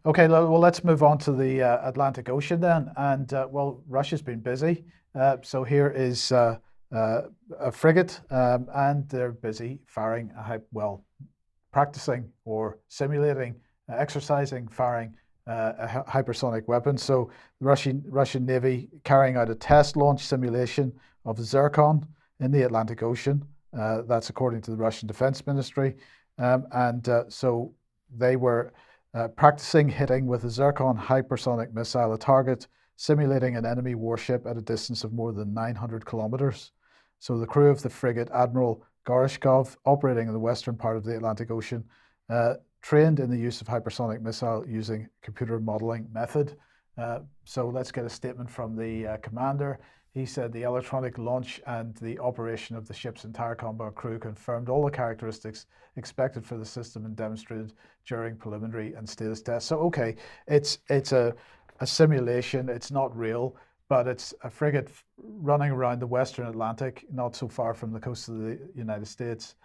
Okay, well, let's move on to the Atlantic Ocean then. And well, Russia's been busy. So here is a frigate, and they're busy firing practicing or simulating, exercising, firing a hypersonic weapon. So the Russian Navy carrying out a test launch simulation of the Zircon in the Atlantic Ocean. That's according to the Russian Defense Ministry. So they were practicing hitting with a Zircon hypersonic missile a target, simulating an enemy warship at a distance of more than 900 kilometers. So the crew of the frigate Admiral Gorishkov, operating in the western part of the Atlantic Ocean, trained in the use of hypersonic missile using computer modeling method. So let's get a statement from the commander. He said the electronic launch and the operation of the ship's entire combat crew confirmed all the characteristics expected for the system and demonstrated during preliminary and status tests. So, okay, it's a simulation, it's not real, but it's a frigate running around the Western Atlantic, not so far from the coast of the United States.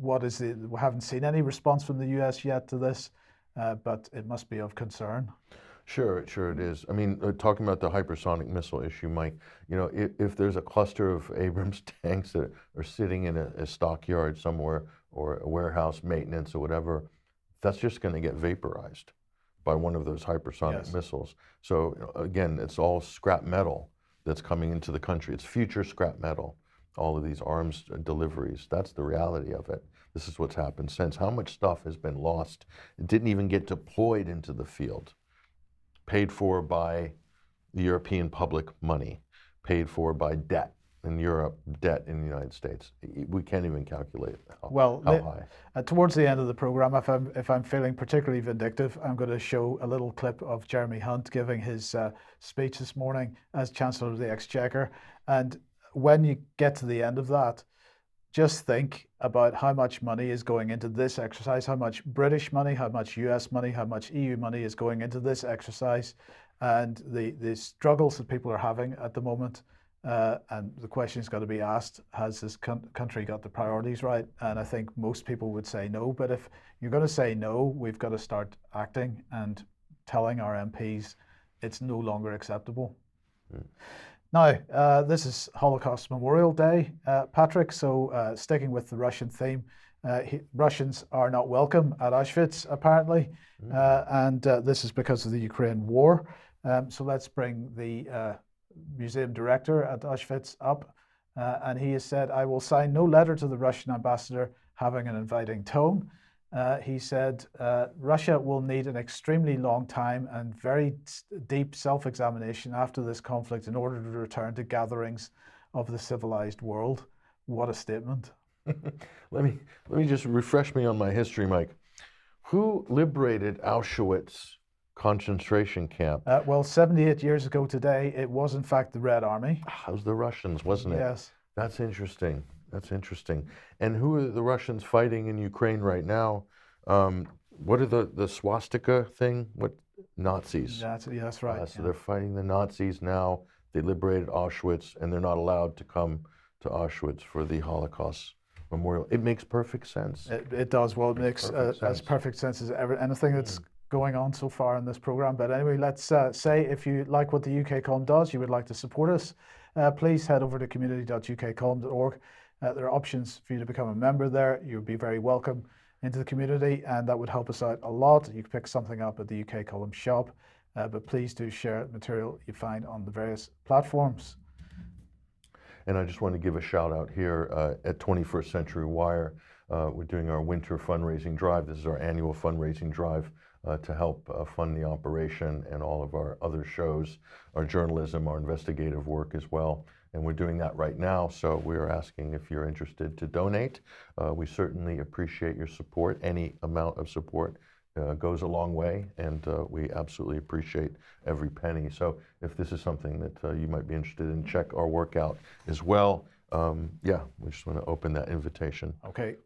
We haven't seen any response from the US yet to this, but it must be of concern. Sure it is. I mean, talking about the hypersonic missile issue, Mike, you know, if there's a cluster of Abrams tanks that are sitting in a stockyard somewhere or a warehouse maintenance or whatever, that's just going to get vaporized by one of those hypersonic missiles. So again, it's all scrap metal that's coming into the country. It's future scrap metal, all of these arms deliveries. That's the reality of it. This is what's happened since. How much stuff has been lost? It didn't even get deployed into the field. Paid for by the European public money, paid for by debt in Europe, debt in the United States. We can't even calculate how high. Towards the end of the program, if I'm feeling particularly vindictive, I'm going to show a little clip of Jeremy Hunt giving his speech this morning as Chancellor of the Exchequer. And when you get to the end of that, just think about how much money is going into this exercise, how much British money, how much US money, how much EU money is going into this exercise, and the struggles that people are having at the moment. And the question is going to be asked, has this country got the priorities right? And I think most people would say no. But if you're going to say no, we've got to start acting and telling our MPs it's no longer acceptable. Now, this is Holocaust Memorial Day, Patrick, so sticking with the Russian theme, Russians are not welcome at Auschwitz, apparently, and this is because of the Ukraine war. So let's bring the museum director at Auschwitz up, and he has said, I will sign no letter to the Russian ambassador having an inviting tone. He said, Russia will need an extremely long time and very deep self-examination after this conflict in order to return to gatherings of the civilized world. What a statement. Let me just refresh me on my history, Mike. Who liberated Auschwitz concentration camp? Well, 78 years ago today, it was in fact the Red Army. It was the Russians, wasn't it? Yes. That's interesting. That's interesting. And who are the Russians fighting in Ukraine right now? What are the swastika thing? What Nazis? That's right. So they're fighting the Nazis now. They liberated Auschwitz, and they're not allowed to come to Auschwitz for the Holocaust Memorial. It makes perfect sense. It does. Well, it makes as perfect sense as anything that's going on so far in this program. But anyway, let's say if you like what the UK Column does, you would like to support us, please head over to community.ukcolumn.org. There are options for you to become a member there. You'll be very welcome into the community, and that would help us out a lot. You can pick something up at the UK Column shop, but please do share material you find on the various platforms. And I just want to give a shout out here at 21st Century Wire. We're doing our winter fundraising drive. This is our annual fundraising drive to help fund the operation and all of our other shows, our journalism, our investigative work as well. And we're doing that right now, so we're asking if you're interested to donate. We certainly appreciate your support. Any amount of support goes a long way, and we absolutely appreciate every penny. So if this is something that you might be interested in, check our work out as well. Yeah, we just want to open that invitation. Okay.